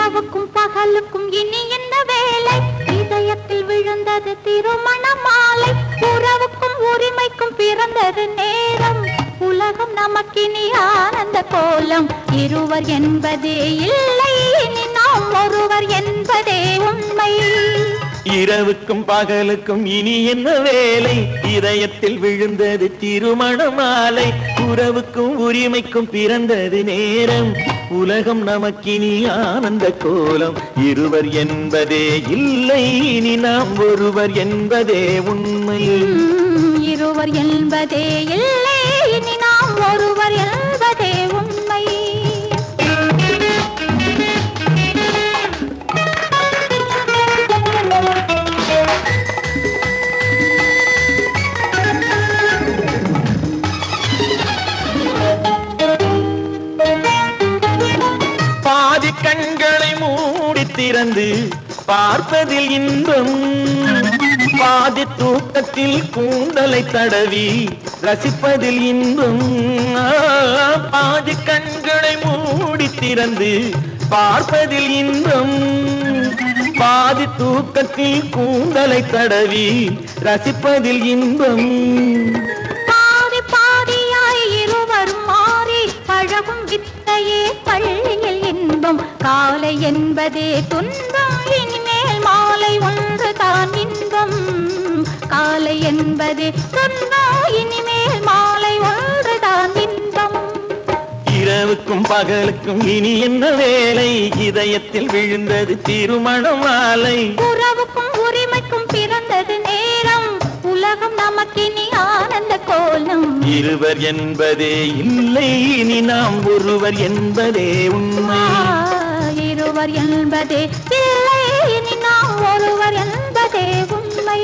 இரவுக்கும் பகலுக்கும் இனி என்ன வேலை? இதயத்தில் விழுந்தது திருமண மாலை. உறவுக்கும் உரிமைக்கும் பிறந்தது நேரம். உலகம் நமக்கினி ஆனந்த கோலம். இருவர் என்பதே இல்லை, இனி நாம் ஒருவர் என்பதே உண்மை. இரவுக்கும் பகலுக்கும் இனி என்ன வேலை? இதயத்தில் விழுந்தது திருமண மாலை. உறவுக்கும் உரிமைக்கும் பிறந்தது நேரம். உலகம் நமக்கினி ஆனந்த கோலம். இருவர் என்பதே இல்லை, இனி நாம் ஒருவர் என்பதே உண்மை. இருவர் என்பதே இல்லை, இனி நாம் ஒருவர் என்பதே உண்மை. பாதி கண்களை மூடி திறந்து பார்ப்பதில் இன்பம். பாதி தூக்கத்தில் கூந்தலை தடவி ரசிப்பதில் இன்பம். பாதி கண்களை மூடி திறந்து பார்ப்பதில் இன்பம். பாதி தூக்கத்தில் கூந்தலை தடவி ரசிப்பதில் இன்பம். பாதி பாதியாய் இருவர் மாறி பழகும் வித்தையே பள்ளியில் இன்பம். காலை என்பதே துன்பம், இனிமேல் மாலை ஒன்றுதான் இன்பம். காலை என்பதே துன்பம், இனிமேல் மாலை ஒன்றுதான் இன்பம். இரவுக்கும் பகலுக்கும் இனி என்ன வேலை? இதயத்தில் விழுந்தது திருமண மாலை. உறவுக்கும் உரிமைக்கும் பிறந்தது நேரம். உலகம் நமக்கினி ஆனந்த கோலம். இருவர் என்பதே இல்லை, இனி நாம் ஒருவர் என்பதே உண்மை. இருவர் என்பதே இல்லை, இனி நாம் ஒருவர் என்பதே உண்மை.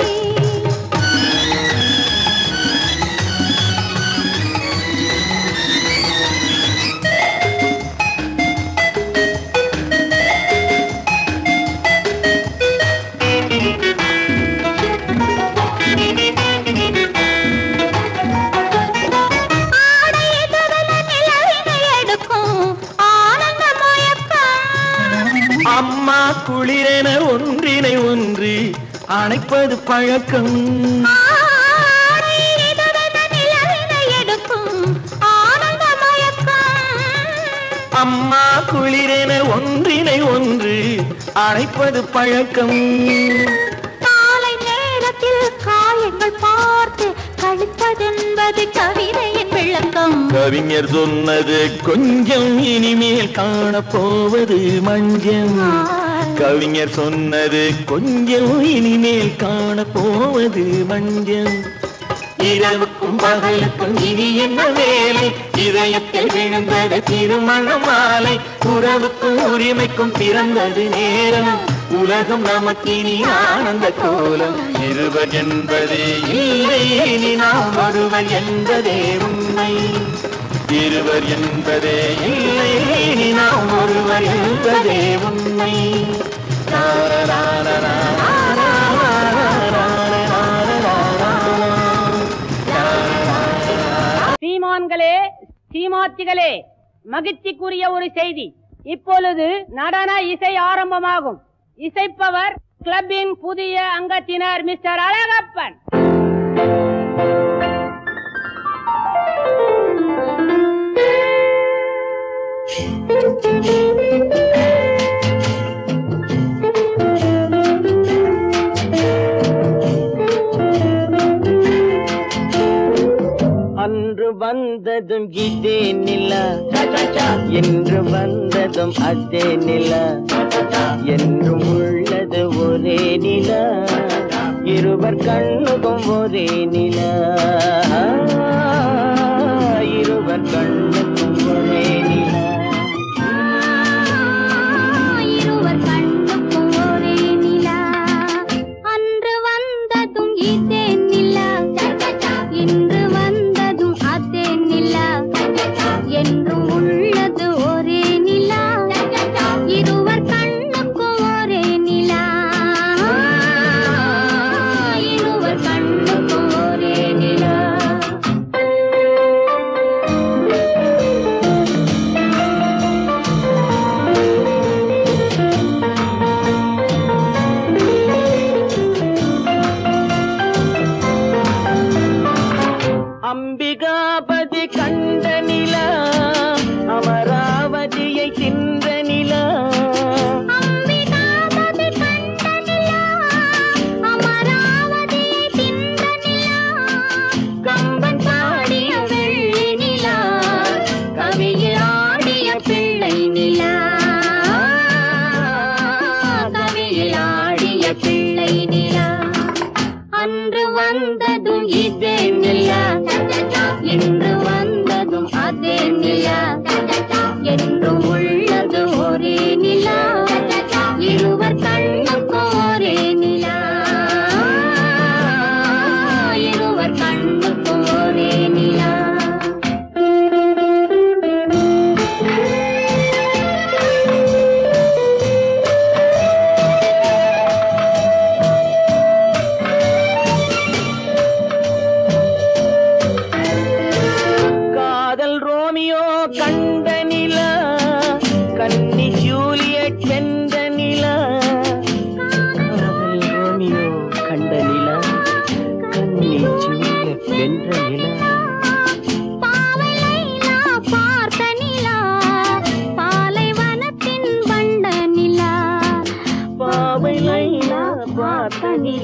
அம்மா குளிரென ஒன்றினை ஒன்று அணைப்பது பழக்கம். அம்மா குளிரென ஒன்றினை ஒன்று அணைப்பது பழக்கம். காலை நேரத்தில் காயங்கள் பார்த்து கழிப்பதென்பது கவிதையின் விளக்கம். கவிஞர் சொன்னது கொஞ்சம், இனிமேல் காணப்போவது மஞ்சம். கவிஞர் சொன்னது கொஞ்சம், இனிமேல் காணப்போவது மஞ்சம். இரவுக்கும் பகலுக்கும் இனி என்ன வேலை? இதயத்தில் விழுந்தது திருமண மாலை. உறவுக்கும் உரிமைக்கும் பிறந்தது நேரம். உலகம் நமக்கினி ஆனந்த கோலம். இருவர் என்பதே இல்லை, இனி நாம் ஒருவர் என்பதே உண்மை. இருவர் என்பதே இல்லை, இனி நாம் ஒருவர் என்பதே உண்மை. சீமான்களே, சீமாத்திகளே, மகிழ்ச்சிக்குரிய ஒரு செய்தி. இப்பொழுது நடன இசை ஆரம்பமாகும். இசைப்பவர் கிளப்பின் புதிய அங்கத்தினர் மிஸ்டர் அழகப்பன். அன்று வந்ததும் இதே நிலா, என்று வந்ததும் அதே நிலா, என்றும் உள்ளது ஒரே நிலா, இருவர் கண்ணுக்கும் ஒரே நிலா, இருவர் கண்ணுக்கும் ஒரே நிலா, இருவர் கண்ணுக்கும் ஒரே நிலா. அன்று வந்ததும் இதே நிலா, இன்று வந்ததும் அதே நிலா, என்றும் உள்ளது ஒரே நிலா, இருவர் கண்ணுக்கும் ஒரே நிலா, இருவர் கண்ணுக்கும் ஒரே நிலா.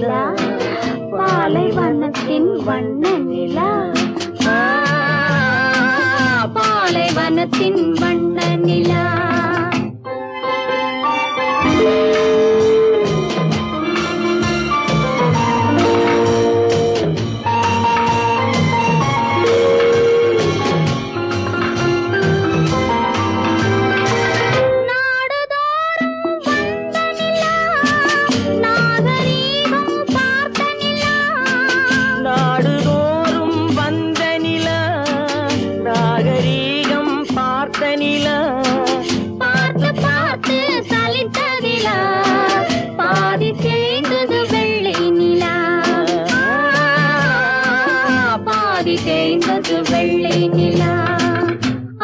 நிலா பாலைவனத்தின் வண்ண நிலா பாலைவனத்தின் வண்ண நிலா வெள்ளை நிலா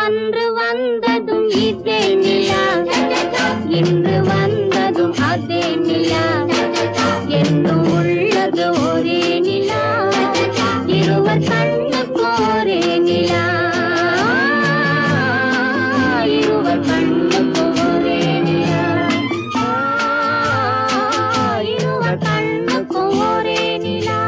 அன்று வந்ததும் இதே நிலா இன்று வந்ததும் அதே நிலா என்றும் உள்ளது ஒரே நிலா இருவர் கண்ணுக்கு ஒரே நிலா இருவர் கண்ணுக்கு ஒரே நிலா இருவர் கண்ணுக்கு ஒரே நிலா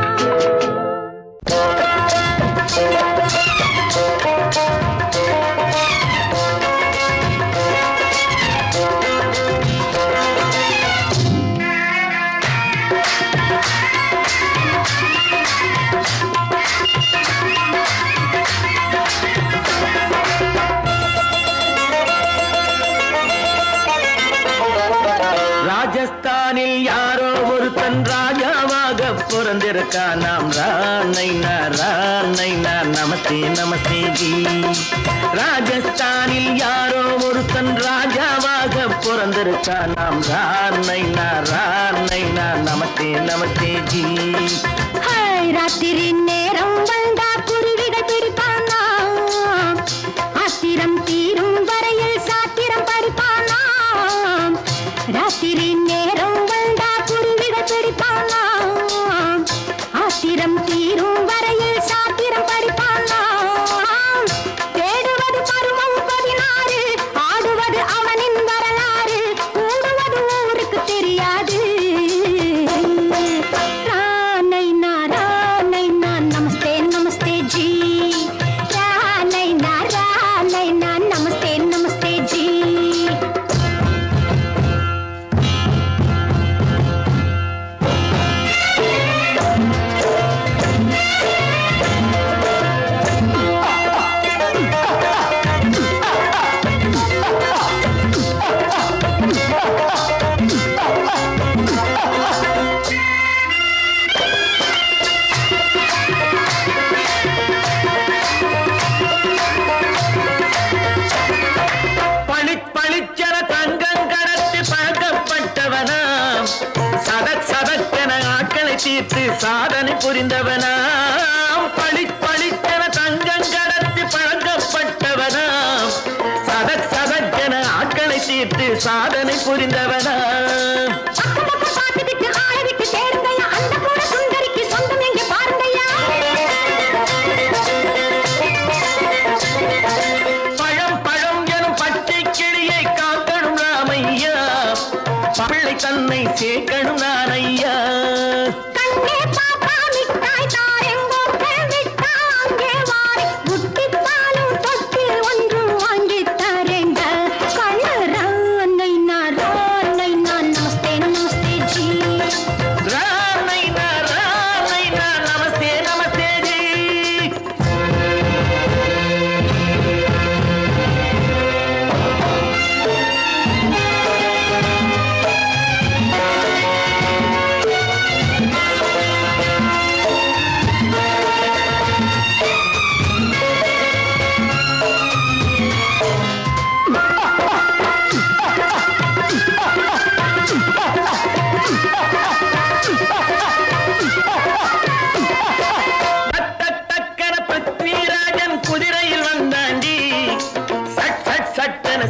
ராஜஸ்தானில் யாரோ ஒருத்தன் ராஜாவாக பிறந்திருக்கான் நாம் ராணைனா நமஸ்தே நமஸ்தே ஜி ராஜஸ்தானில் யாரோ ஒருத்தன் ராஜாவாக பிறந்திருக்கான் நாம் ராணைனா நமஸ்தே நமஸ்தே ஜி ராத்திரி நேரம் வந்தா குருவிகள் பிடிப்பானா ஆத்திரம் தீரும் வரையில் சாத்திரம் படிப்பானா ராத்திரி நேரம் வந்தா குருவிகள் பிடிப்பானா ஆத்திரம் தீரும் வரையில் சாத்திரம் படிப்பானா தேடுவது பருவம் 16 ஆடுவது அவனின் வரலாறு கூடுவது ஊருக்கு தெரியாது நமஸ்தே நமஸ்தே ஜி நமஸ்தே நமஸ்தே ஜி தீர்த்து சாதனை புரிந்தவனாம் பளிச்சென தங்கம் கடத்தி பழக்கப்பட்டவனாம் சதக்கென ஆட்களை தீர்த்து சாதனை புரிந்தவனாம் பழம் எனும் பச்சை கிளியை காக்கணும் ராமையா பிள்ளை தன்னை சேர்க்கணும் நானையா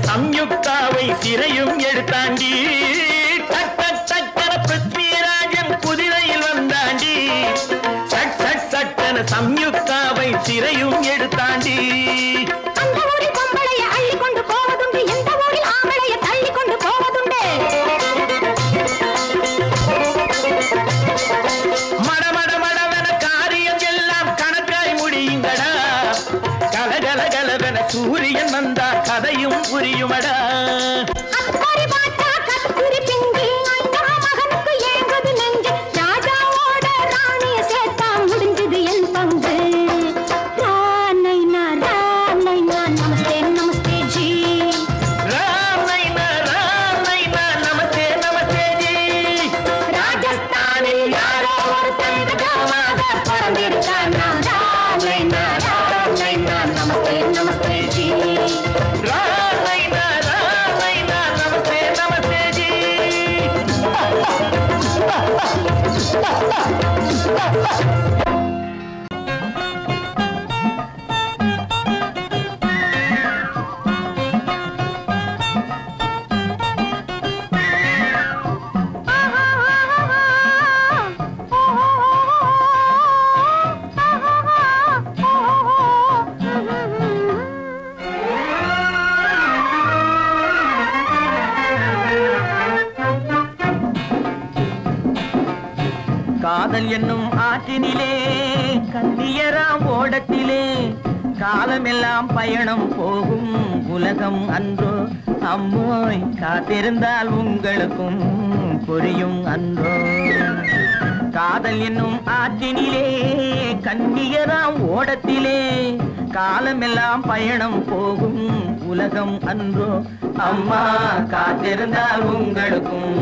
சம்யுக்தாவை சிறையும் எடுத்தாண்டி டக்கன பிருத்விராஜன் குதிரையில் வந்தாண்டி சட்டன சம்யுக்தாவை சிறையும் எடுத்தாண்டி காதல் என்னும் ஆற்றினிலே கண்ணியராம் ஓடத்திலே காலமெல்லாம் பயணம் போகும் உலகம் அன்றோ அம்மோய் காத்திருந்தால் உங்களுக்கும் புரியும் அன்றோ காதல் என்னும் ஆற்றினிலே கண்ணியராம் ஓடத்திலே காலமெல்லாம் பயணம் போகும் உலகம் அன்றோ அம்மா காத்திருந்தால் உங்களுக்கும்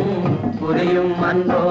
புரியும் அன்றோ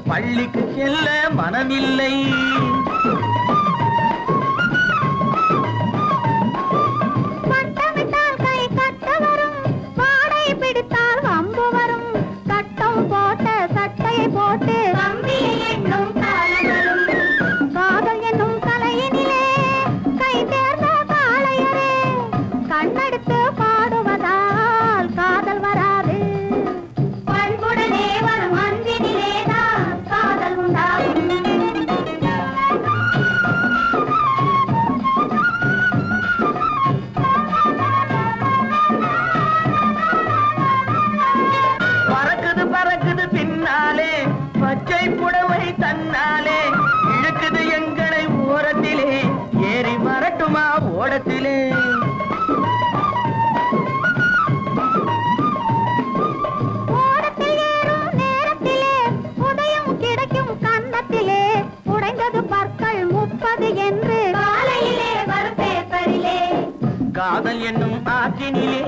பள்ளிக்கு செல்ல மனமில்லை பட்டமிட்டால் கை கட்ட வரும் பாடை பிடித்தால் வம்பு வரும் சட்டம் போட்ட சட்டையை போட்டு கம்பியை எண்ணும் காலம் வரும் காதல் என்னும் கலையினிலே கை தேர்ந்த காளையரே கண்ணெடுத்து பாடுவதால் காதல் வராது பண்புடனே வரும் அன்பினிலே பறக்குது பின்னாலே பச்சை புடவை தன்னாலே இழுக்குது எங்களை ஓரத்திலே ஏறி வரட்டுமா ஓடத்திலே ஓடத்தில் ஏறும் நேரத்திலே உதயம் கிடைக்கும் கன்னத்திலே உடைந்தது பற்கள் 30 என்று காலையிலே வரும் பேப்பரிலே காதல் என்னும் ஆற்றினிலே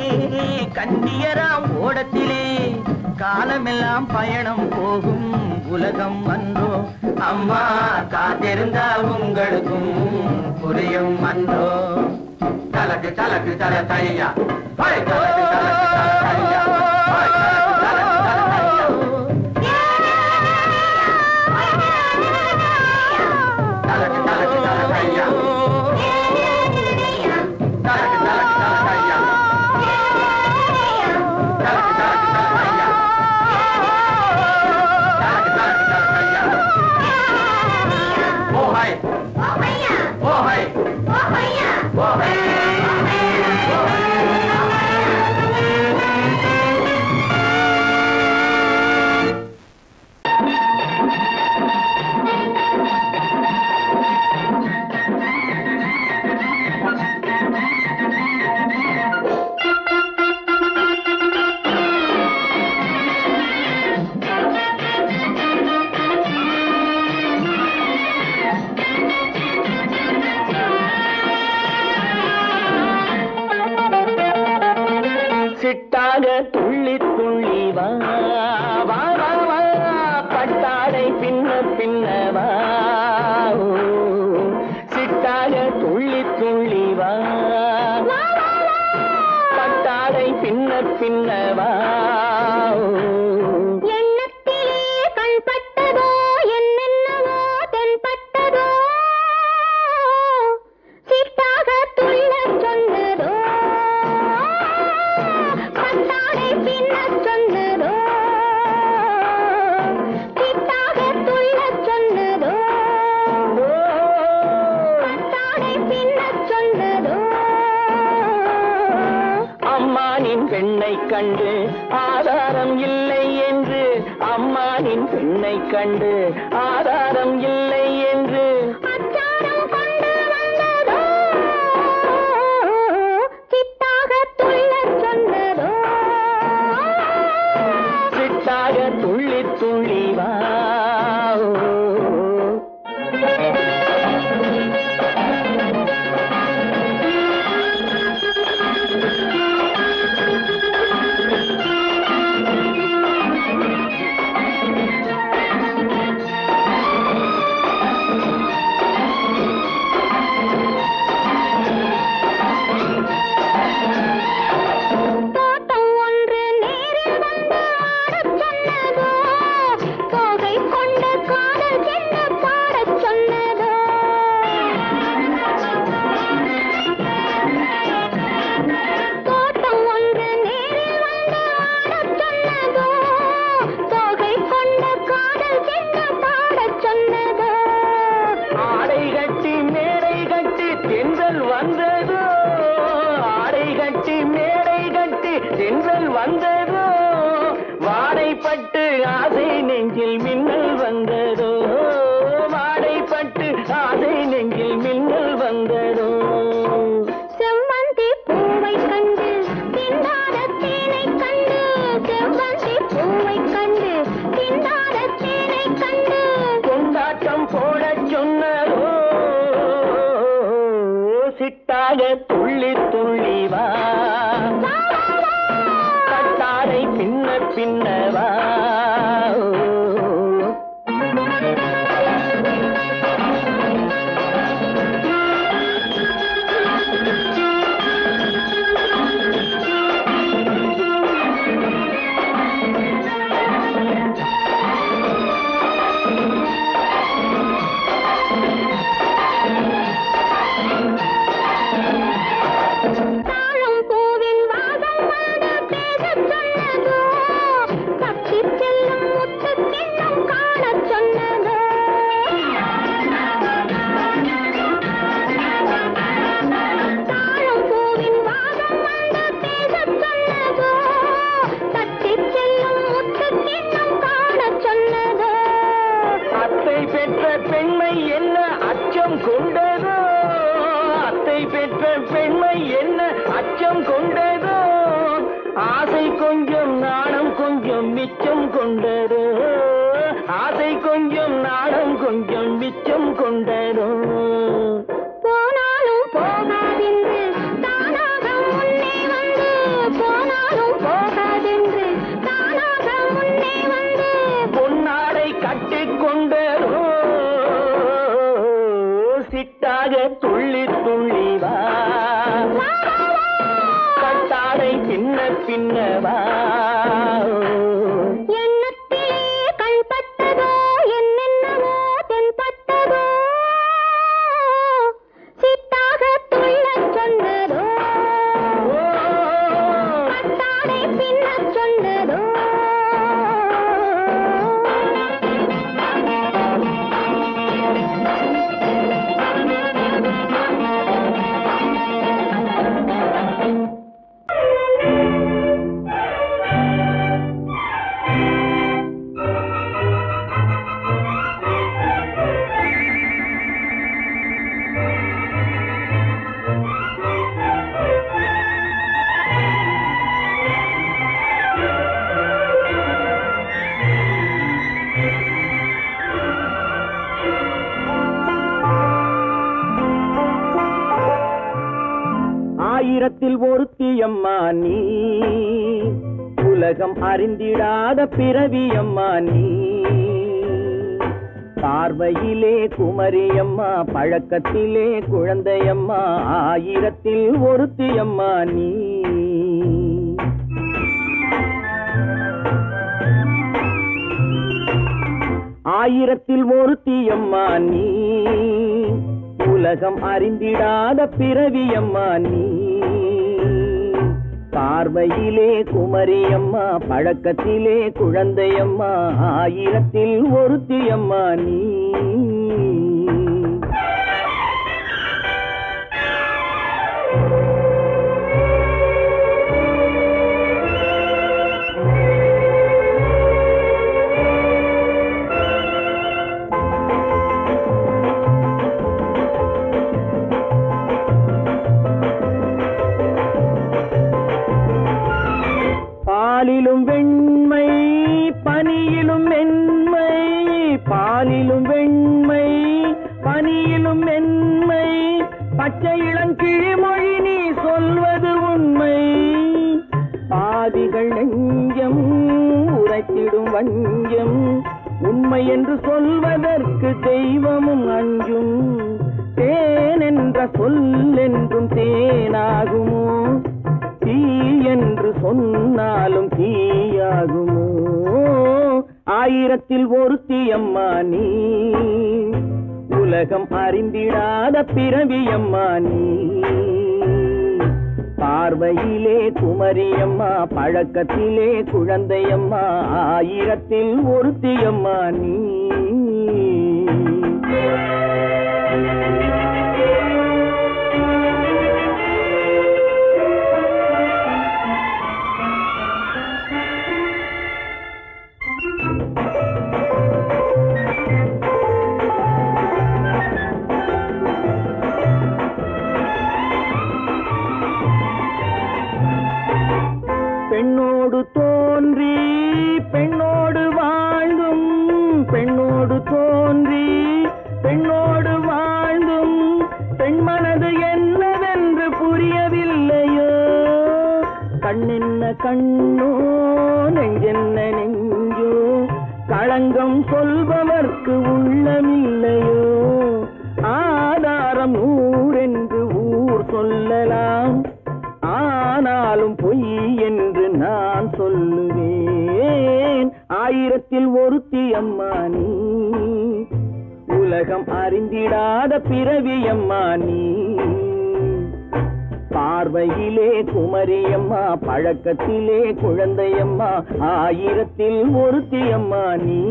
கண்ணியராம் ஓடத்திலே காலமெல்லாம் பயணம் போகும் உலகம் அன்றோ அம்மா காத்திருந்தால் உங்களுக்கும் புரியும் அன்றோ தலக்கு தலக்கு தல தையா தலக்கு தலக்கு தல தையா தலக்கு தலக்கு தல தையா சிட்டாக துள்ளி துள்ளி வா வா வா வா பட்டாடை பின்ன பின்னவா சிட்டாக துள்ளி துள்ளி வா பட்டாடை பின்ன பின்னவா எண்ணத்திலே கண்பட்டதோ என்னென்னவோ தென்பட்டதோ சிட்டாக துள்ள சொன்னதோ பட்டாடை பின்ன சொன்னதோ சிட்டாக துள்ள சொன்னதோ பட்டாடை பின்ன சொன்னதோ அம்மானின் பெண்ணை கண்டு ஆதாரம் இல்லை என்று அம்மானின் பெண்ணை கண்டு ஆதாரம் இல்லை என்று அச்சாரம் கொண்டு வந்ததோ சிட்டாக துள்ள சொன்னதோ சிட்டாக துள்ளி துள்ளி வா வாடைப்பட்டு ஆசை நெஞ்சில் மின்னல் வந்ததோ வாடைப்பட்டு ஆசை நெஞ்சில் மின்னல் வந்ததோ செவ்வந்தி பூவை கண்டு திண்டாத தேனை கண்டு செவ்வந்தி பூவை கண்டு திண்டாத தேனை கண்டு கொண்டாட்டம் போடச் சொன்னதோ சிட்டாக துள்ளி துள்ளி வா கட்டாரை பின்ன பின்னவா தாழம் பூவின் வாசம் வந்து பேசச் சொன்னதோ தப்பிச் செல்லும் முத்துக் கிண்ணம் காணச் சொன்னதோ தாழம் பூவின் வாசம் வந்து பேசச் சொன்னதோ தப்பிச் செல்லும் முத்துக் கிண்ணம் காணச் சொன்னதோ அத்தை பெற்ற பெண்மை என்ன அச்சம் கொண்டதோ அத்தை பெற்ற பெண்மை என்ன அச்சம் கொண்டதோ ஆசை கொஞ்சம் நாணம் கொஞ்சம் மிச்சம் கொண்டதோ ஆசை கொஞ்சம் நாணம் கொஞ்சம் மிச்சம் கொண்டதோ போனாலும் போகாதென்று தானாக முன்னே வந்து போனாலும் போகாதென்று தானாக முன்னே வந்து பொன்னாடை கட்டிக்கொண்டதோ சிட்டாக துள்ளி துள்ளி வா கட்டாடை பின்ன பின்னவா எண்ணத்திலே கண்பட்டதோ என்னென்னவோ தென்பட்டதோ சிட்டாக துள்ளச் சொன்னதோ கட்டாடை பின்னச் சொன்னதோ ஆயிரத்தில் ஒருத்தியம்மா நீ உலகம் அறிந்திடாத பிறவியம்மா நீ பார்வையிலே குமரியம்மா பழக்கத்திலே குழந்தையம்மா ஆயிரத்தில் ஒருத்தியம்மா நீ ஆயிரத்தில் ஒருத்தியம்மா நீ உலகம் அறிந்திடாத பிறவியம்மா நீ பார்வையிலே குமரியம்மா பழக்கத்திலே குழந்தையம்மா ஆயிரத்தில் ஒருத்தியம்மா நீ பாலிலும் வெண்மை பனியிலும் மென்மை பாலிலும் வெண்மை பனியிலும் மென்மை பச்சை இளங்கிழிமொழி நீ சொல்வது உண்மை பாதிகள் நெஞ்சம் உரைத்திடும் வஞ்சம் உண்மை என்று சொல்வதற்கு தெய்வமும் அஞ்சும் தேன் என்ற சொல் என்றும் தேனாகுமோ தீ என்று சொன்னாலும் தீயாகுமோ ஆயிரத்தில் ஒருத்தியம்மா நீ உலகம் அறிந்திடாத பிறவியம்மா நீ பார்வையிலே குமரியம்மா பழக்கத்திலே குழந்தையம்மா ஆயிரத்தில் ஒருத்தியம்மா நீ தோன்றி பெண்ணோடு வாழ்ந்தும் பெண்ணோடு தோன்றி பெண்ணோடு வாழ்ந்தும் பெண்மனது என்னவென்று புரியவில்லையோ கண்ணென்ன கண்ணோ நெஞ்சென்ன நெஞ்சோ களங்கம் சொல்பவர்க்கு உள்ளமில்லையோ ஆதாரம் ஊரென்று ஊர் சொல்லலாம் ஆனாலும் பொய் என்று நான் சொல்லுவேன் ஆயிரத்தில் ஒருத்தி அம்மா நீ உலகம் அறிந்திடாத பிறவி அம்மா நீ பார்வையிலே குமரியம்மா பழக்கத்திலே குழந்தையம்மா ஆயிரத்தில் ஒருத்தி அம்மா நீ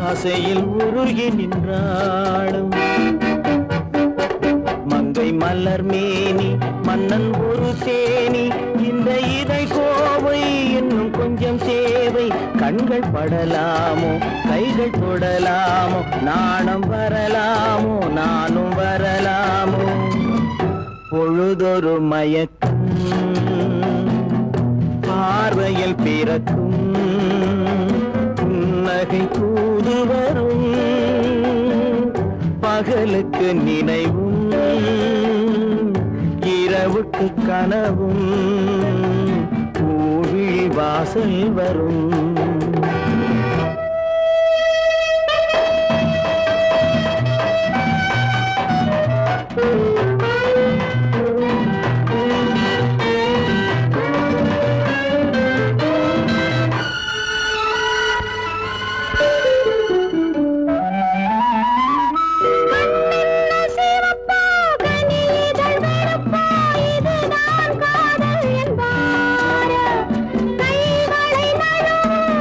ஆசையில் உருகி நின்றாளும் மங்கை மலர் மேனி மன்னன் ஒரு தேனி இந்த இதை கோவை இன்னும் கொஞ்சம் சேவை கண்கள் படலாமோ கைகள் தொடலாமோ நாணம் வரலாமோ நானும் வரலாமோ பொழுதொரு மயக்கம் பார்வையில் பிறக்கும் புன்னகை தூது வரும் பகலுக்கு நினைவும் இரவுக்கு கனவும் பூவிழி வாசல் வரும் இதுதான் காதல் என்பார் கைகளை நழுவும்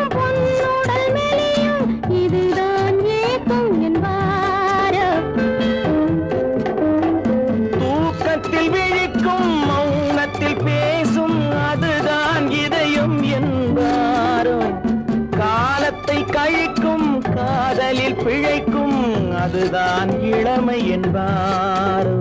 காதலில் பிழைக்கும் அதுதான் இளமை என்பாரோ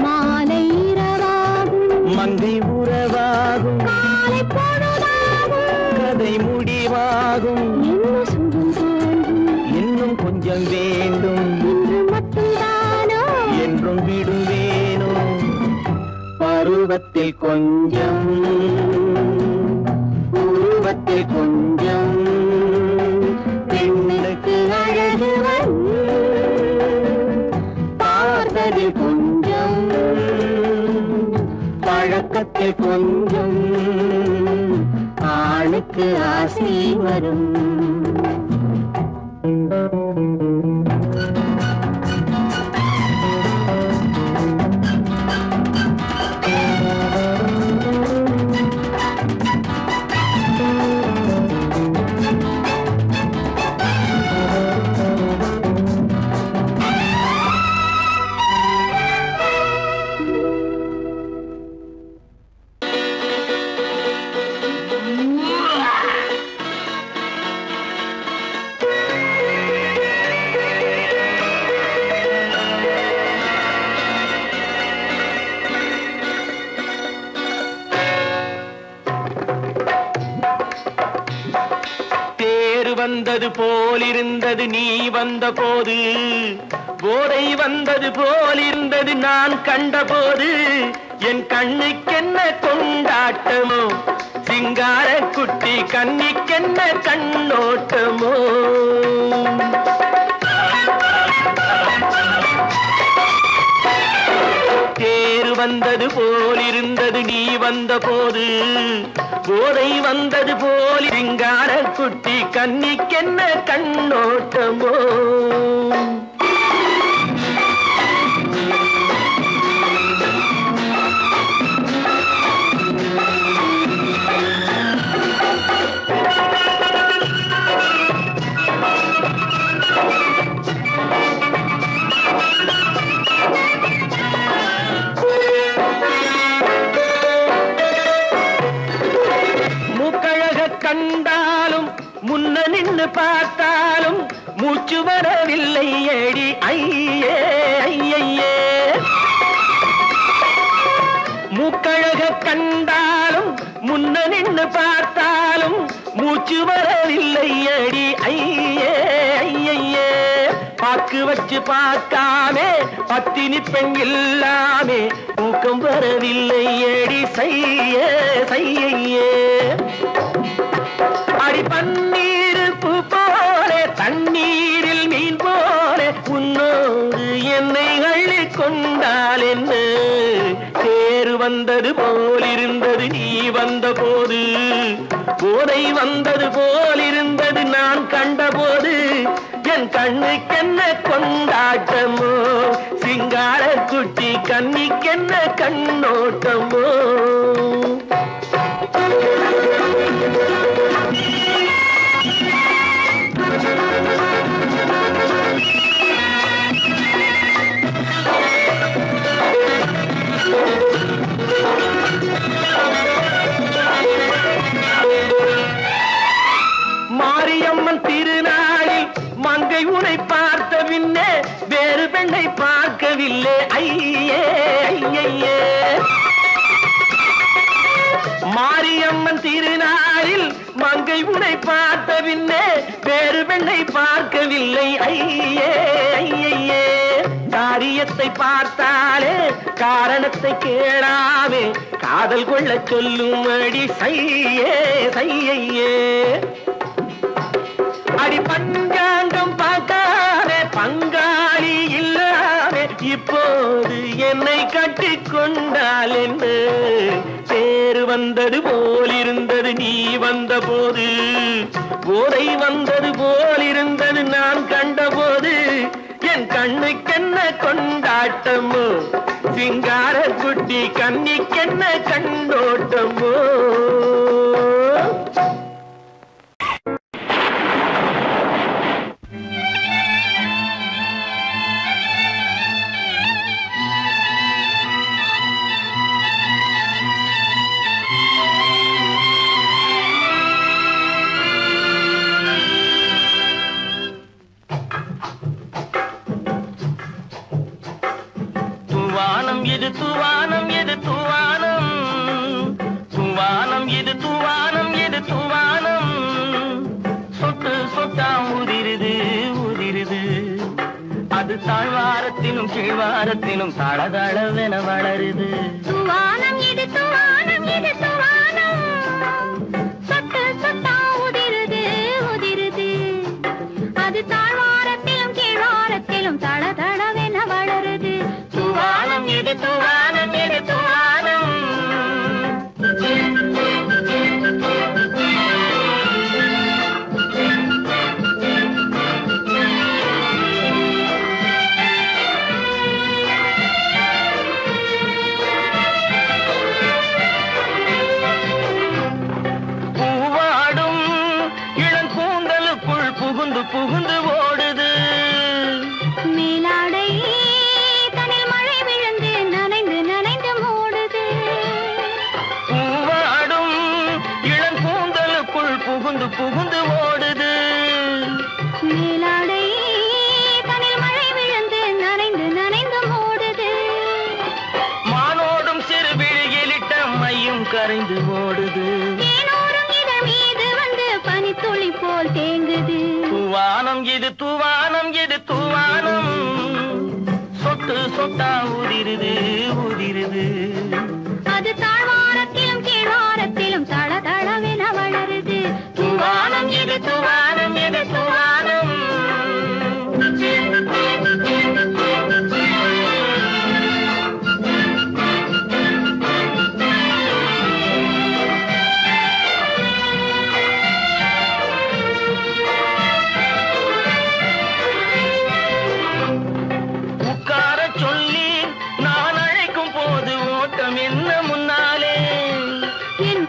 மாலை இரவாகும் மங்கை உறவாகும் காலை பொழுதாகும் கதை முடிவாகும் என்ன சுகம் தோன்றும் இன்னும் கொஞ்சம் வேண்டும் இன்று மட்டும்தானோ என்றும் விடுவேனோ பருவத்தில் கொஞ்சம் உருவத்தில் கொஞ்சம் பெண்ணுக்கு அழகு வரும் பார்த்ததில் கொஞ்சம் பழக்கத்தில் கொஞ்சம் ஆளுக்கு ஆசை வரும் வந்தது போலிருந்தது நீ வந்த போது போதை வந்தது போலிருந்தது நான் கண்டபோது என் கண்ணுக்கென்ன கொண்டாட்டமோ சிங்கார குட்டி கண்ணிக்கென்ன கண்ணோட்டமோ தேர் வந்தது போலிருந்தது நீ வந்த போது போதை வந்தது போல் சிங்கார குட்டி கண்ணிக்கென்ன கண்ணோட்டமோ கண்டாலும் முன்ன நின்று பார்த்தாலும் மூச்சு வரவில்லை ஏடி ஐயே ஐயே மூக்கழக கண்டாலும் முன்ன நின்று பார்த்தாலும் மூச்சு வரவில்லை ஏடி ஐயே ஐயே பாக்கு வச்சு பார்க்காமே பத்தினி பெண் இல்லாமே தூக்கம் வரவில்லை ஏடி செய்ய செய்யே அடி பன்னீர் பூ போல தண்ணீரில் மீன் போல உன்னோடு என்னை அள்ளி கொண்டால் என்ன தேர் வந்தது போலிருந்தது நீ வந்த போது போதை வந்தது போலிருந்தது நான் கண்டபோது என் கண்ணுக்கென்ன கொண்டாட்டமோ சிங்கார குட்டி கண்ணிக்கென்ன கண்ணோட்டமோ மாரியம்மன் திருநாளில் மங்கை உனை பார்த்த பின்னே வேறு பெண்ணை பார்க்கவில்லை ஐயே ஐயே மாரியம்மன் திருநாளில் மங்கை உனை பார்த்த பின்னே வேறு பெண்ணை பார்க்கவில்லை ஐயே ஐயே காரியத்தை பார்த்தாலே காரணத்தை கேளாமே காதல் கொள்ள சொல்லும்படி செய்யே செய்யே அடி பஞ்சாங்கம் பார்க்காதே பங்காளி இல்லாமே இப்போது என்னை கட்டிக் கொண்டால் என்ன தேர் வந்தது போலிருந்தது நீ வந்த போது போதை வந்தது போலிருந்தது நான் கண்டபோது என் கண்ணுக்கென்ன கொண்டாட்டமோ சிங்கார குட்டி கண்ணிக்கென்ன கண்ணோட்டமோ அது தாழ்வாரத்திலும் கீழ்வாரத்திலும் தளதளவென வளருது. துவானம் இது துவானம் இது துவானம் சொட்டு சொட்டா உதிருது உதிருது. அது தாழ்வாரத்திலும் கீழ்வாரத்திலும் தளதளவென வளருது. துவானம் இது துவானம் இது துவானம். புகுந்து ஓடுது மேலாடை தனில் மழை விழுந்து நனைந்து நனைந்து மூடுது. பூவாடும் இளங்கூந்தலுக்குள் புகுந்து புகுந்து ஓடுது. மேலாடை தனில் மழை விழுந்து நனைந்து நனைந்து மூடுது. மானோடும் சிறு விழியிலிட்ட மையும் கரைந்து ஓடுது. தேனோரும் இதழ் மீது வந்து பனித்துளி போல் தேங்குது. துவானம் இது துவானம் இது துவானம் சொட்டு சொட்டா உதிருது உதிருது. அது தாழ்வாரத்திலும் கீழ்வாரத்திலும் தளதளவென வளருது. துவானம் இது துவானம் இது துவானம்.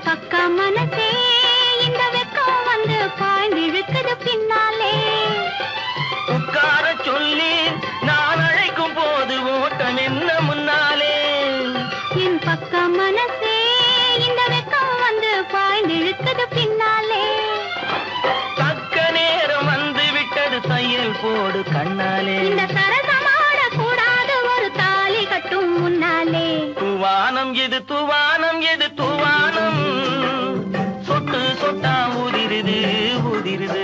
பக்க மனசே இந்த வெக்கம் வந்து பாய்ந்திழுக்குது பின்னாலே. உட்கார சொல்லி நான் அழைக்கும் போது ஓட்டம் என்ன முன்னாலே. என் பக்க மனசே இந்த வெக்கம் வந்து பாய்ந்திழுக்குது பின்னாலே. தக்க நேரம் வந்து விட்டது தையல் போடு கண்ணாலே. இந்த சரசமாட கூடாது ஒரு தாலி கட்டும் முன்னாலே. துவானம் இது துவானம் இது துவானம் சொட்டு சொட்டா உதிருது உதிருது.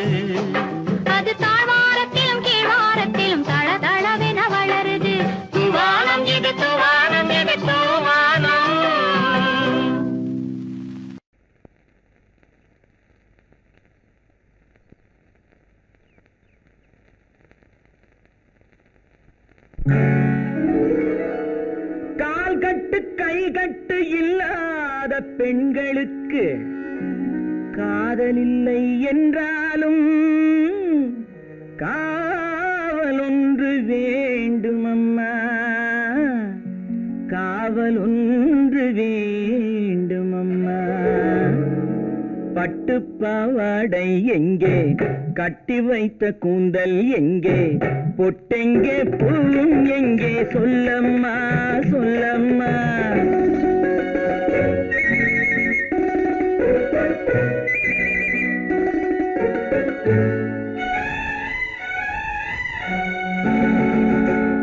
அது தாழ்வாரத்திலும் கீழ்வாரத்திலும் தளதளவென வளருது. துவானம் இது துவானம் இது துவானம். கால் கட்டு கை கட்டு இல்லாத பெண்களுக்கு காதலில்லை என்றாலும் காவல் ஒன்று வேண்டும் அம்மா, காவல் ஒன்று வேண்டும் அம்மா. பட்டு பாவாடை எங்கே, கட்டி வைத்த கூந்தல் எங்கே, பொட்டெங்கே பூவும் எங்கே, சொல்லம்மா சொல்லம்மா.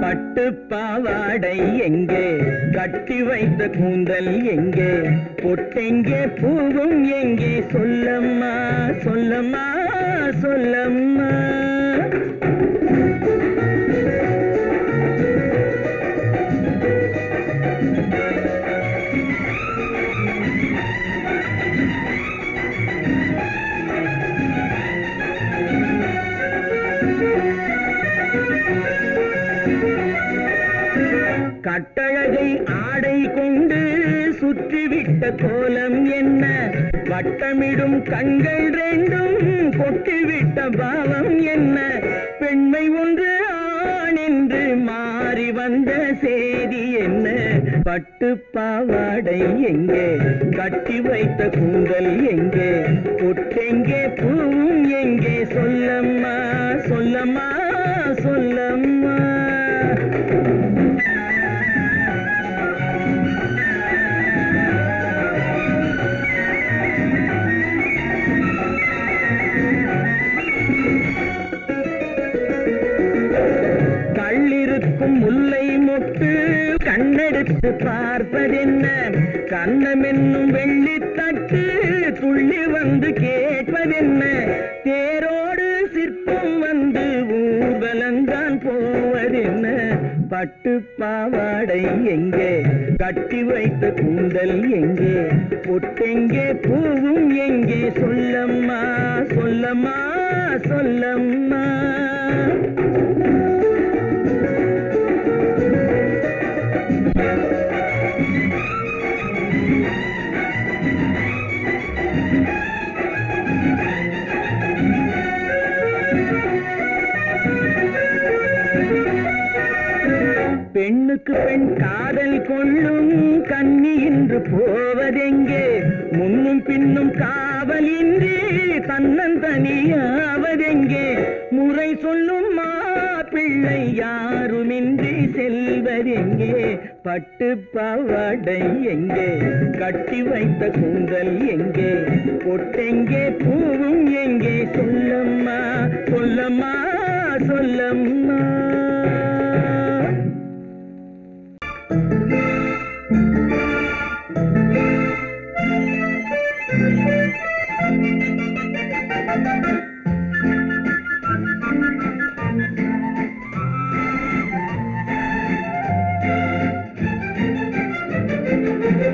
பட்டு பாவாடை எங்கே, கட்டி வைத்த கூந்தல் எங்கே, பொட்டெங்கே பூவும் எங்கே, சொல்லம்மா சொல்லம்மா சொல்லம்மா. கட்டழகை ஆடை கொண்டு சுற்றிவிட்ட கோலம் என்ன, வட்டமிடும் கண்கள் ரெண்டும் கொட்டிவிட்ட பாவம் என்ன, பெண்மை ஒன்று ஆண் என்று மாறி வந்த செய்தி என்ன. பட்டு பாவாடை எங்கே, கட்டி வைத்த கூந்தல் எங்கே, பொட்டெங்கே பூவும் எங்கே, சொல்லம்மா சொல்லம்மா சொல்லம்மா. கள்ளிருக்கும் முல்லை மொட்டு கண்ணெடுத்து பார்ப்பதென்ன, கண்ணம் என்னும் வெள்ளித்தட்டு துள்ளி வந்து கேட்பதென்ன, தேரோடு சிற்பம் வந்து ஊர்வலந்தான் போவதென்ன. எங்கே கட்டி வைத்த கூந்தல் எங்கே பொட்டெங்கே பூவும் எங்கே சொல்லம்மா சொல்லம்மா சொல்லம்மா பெண்ணுக்கு பெண் காதல் கொள்ளும் கன்னி இன்று போவதெங்கே முன்னும் பின்னும் காவலின்றி தன்னந்தனியாவதெங்கே முறை சொல்லும் மாப்பிள்ளை யாருமின்றி செல்வதெங்கே பட்டு பாவாடை எங்கே கட்டி வைத்த கூந்தல் எங்கே பொட்டெங்கே பூவும் எங்கே சொல்லம்மா சொல்லம்மா சொல்லம்மா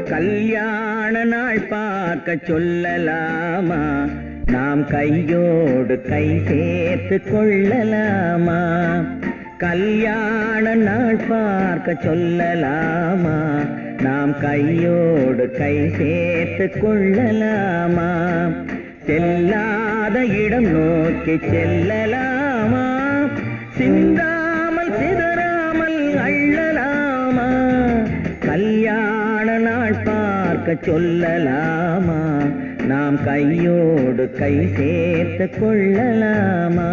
கல்யாண நாள் பார்க்க சொல்லலாமா நாம் கையோடு கை சேர்த்து கொள்ளலாமா கல்யாண நாள் பார்க்க சொல்லலாமா நாம் கையோடு கை சேர்த்து கொள்ளலாமா செல்லாத இடம் நோக்கி செல்லலாமா சிந்தாமல் சிதறாமல் அள்ளலாமா கல்யாண நாள் பார்க்க சொல்லலாமா நாம் கையோடு கை சேர்த்து கொள்ளலாமா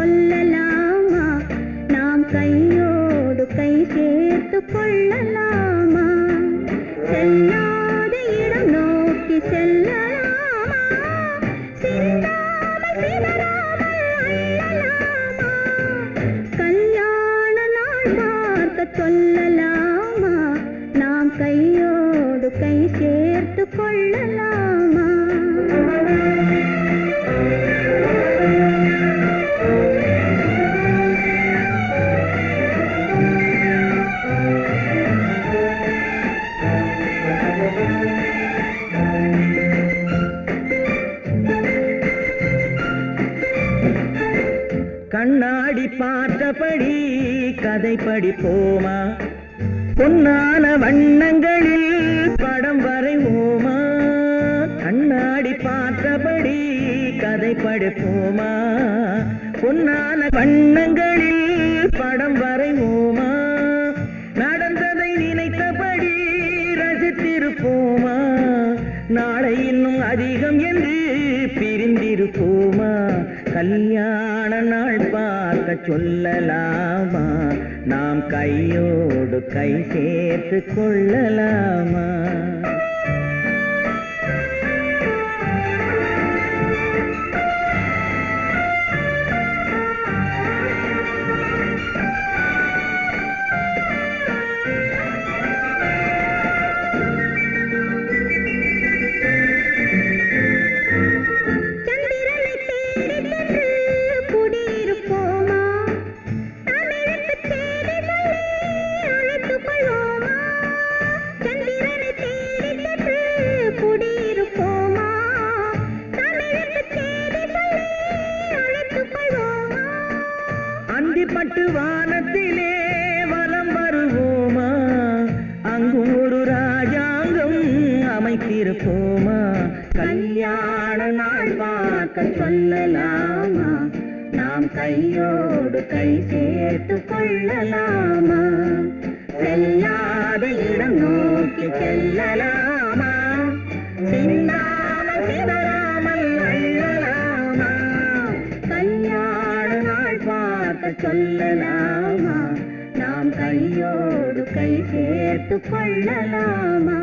சொல்லலாமா நாம் கையோடு கை சேர்த்து கொள்ளலாமா செல்லாத இடம் நோக்கி செல்லலாமா சிந்தாமல் சிதறாமல் அள்ளலாமா கல்யாண நாள் பார்க்க சொல்லலாமா நாம் கையோடு கை சேர்த்து கொள்ளலாமா கண்ணாடி பார்த்தபடி கதை படிப்போமா பொன்னான வண்ணங்களில் படம் வரைவோமா கண்ணாடி பார்த்தபடி கதை படிப்போமா பொன்னான வண்ணங்களில் படம் வரைவோமா நடந்ததை நினைத்தபடி ரசித்திருப்போமா நாளை இன்னும் அதிகம் என்று பிரிந்திருப்போமா கல்யாண நாள் பார்க்க சொல்லலாமா நாம் கையோடு கை சேர்த்து கொள்ளலாமா பட்டு வானத்திலே வலம் வருவோமா அங்கும் ஒரு ராஜாங்கம் அமைத்திருப்போமா கல்யாண நாள் பார்க்க சொல்லலாமா நாம் கையோடு கை சேர்த்து கொள்ளலாமா? செல்லாத இடம் நோக்கி செல்லலாமா? சின்னாமல் சிதறாமல் அள்ளலாமா? கல்யாண நாள் பார்க்க சொல்லலாமா? நாம் கையோடு கை சேர்த்து கொள்ளலாமா?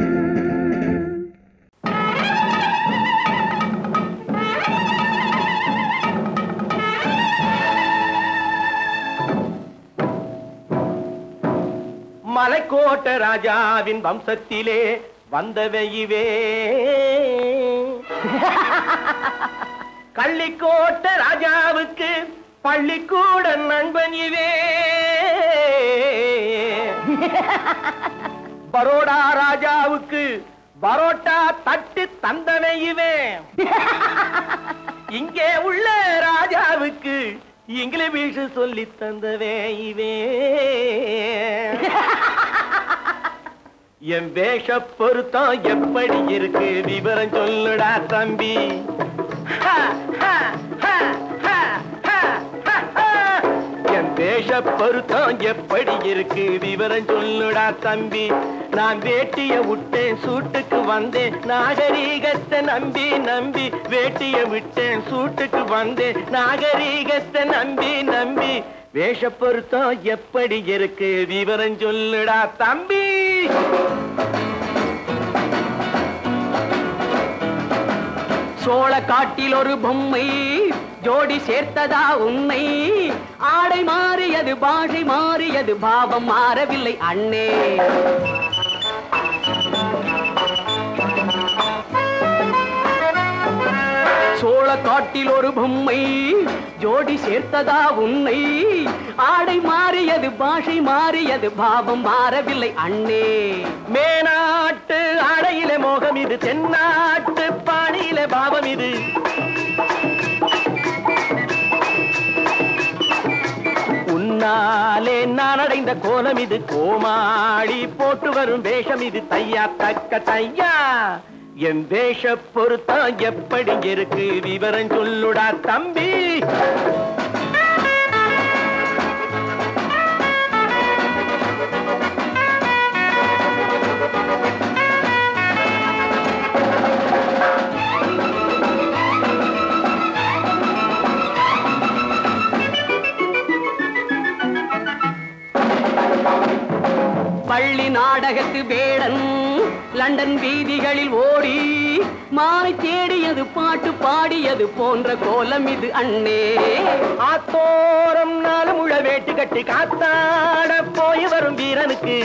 மலைக்கோட்ட ராஜாவின் வம்சத்திலே வந்தவையுவே கள்ளிக்கோட்ட ராஜாவுக்கு பள்ளிக்கூட நண்பன் இவே பரோடா ராஜாவுக்கு பரோட்டா தட்டு தந்தனையுவே இங்கே உள்ள ராஜாவுக்கு இங்கிலீஷ் சொல்லி தந்தவே இவே என் வேஷ பொருத்தம் எப்படி இருக்கு விவரம் சொல்லுடா தம்பி என் வேஷ பொருத்தம் எப்படி இருக்கு விவரம் சொல்லுடா தம்பி நான் வேட்டிய விட்டேன் சூட்டுக்கு வந்தேன் நாகரீகத்தை நம்பி நம்பி வேட்டிய விட்டேன் சூட்டுக்கு வந்தேன் நாகரீகத்தை நம்பி நம்பி வேஷ பொருத்தம் எப்படி இருக்கு விவரம் சொல்லுடா தம்பி சோழ காட்டில் ஒரு பொம்மை ஜோடி சேர்த்ததா உன்னை ஆடை மாறியது பாஷை மாறியது பாவம் மாறவில்லை அண்ணே சோழ காட்டில் ஒரு பொம்மை ஜோடி சேர்த்ததா உன்னை ஆடை மாறியது பாஷை மாறியது பாவம் மாறவில்லை அண்ணே மேனாட்டு ஆடையிலே மோகம் இது தென்னாட்டு பாணியிலே பாவம் இது உன்னாலே நான் அடைந்த கோலம் இது கோமாளி போட்டு வரும் வேஷம் இது தையா தக்க தையா என் வேஷ பொருத்தம் எப்படி இருக்கு விவரம் சொல்லுடா தம்பி பள்ளி நாடகத்து வேடன் லண்டன் வீதிகளில் ஓடி மாலை தேடியது பாட்டு பாடியது போன்ற கோலம் இது அண்ணே ஆத்தோரம் நாலு முழ வேட்டு கட்டி காத்தாட போய் வரும் வீரனுக்கு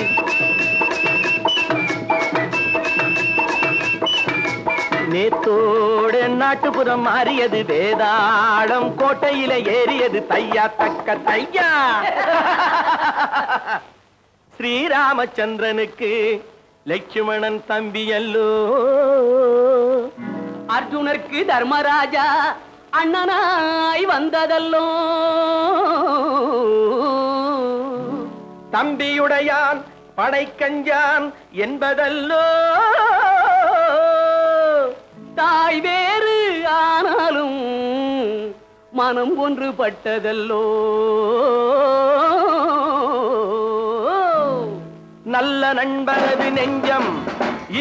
நேத்தோடு நாட்டுப்புறம் மாறியது வேதாளம் கோட்டையில ஏறியது தையா தக்க தையா ஸ்ரீராமச்சந்திரனுக்கு லட்சுமணன் தம்பி அல்லோ அர்ஜுனருக்கு தர்மராஜா அண்ணனாய் வந்ததல்லோ தம்பியுடையான் படைக்கஞ்சான் என்பதல்லோ தாய் வேறு ஆனாலும் மனம் ஒன்றுபட்டதல்லோ நல்ல நண்பனது நெஞ்சம்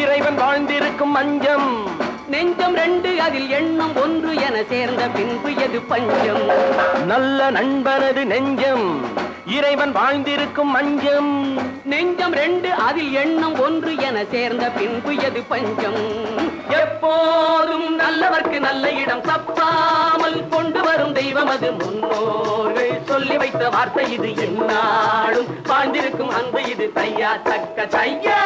இறைவன் வாழ்ந்திருக்கும் மஞ்சம் நெஞ்சம் ரெண்டு அதில் எண்ணம் ஒன்று என சேர்ந்த பின்பு எது பஞ்சம் நல்ல நண்பனது நெஞ்சம் இறைவன் வாழ்ந்திருக்கும் மஞ்சம் நெஞ்சம் ரெண்டு அதில் எண்ணம் ஒன்று என சேர்ந்த பின்பு எது பஞ்சம் எப்போதும் நல்லவர்க்கு நல்ல இடம் தப்பாமல் கொண்டு வரும் தெய்வம் அது முன்னோர்கள் சொல்லி வைத்த வார்த்தை இது எந்நாளும் வாழ்ந்திருக்கும் அன்பு இது தையா தக்க தையா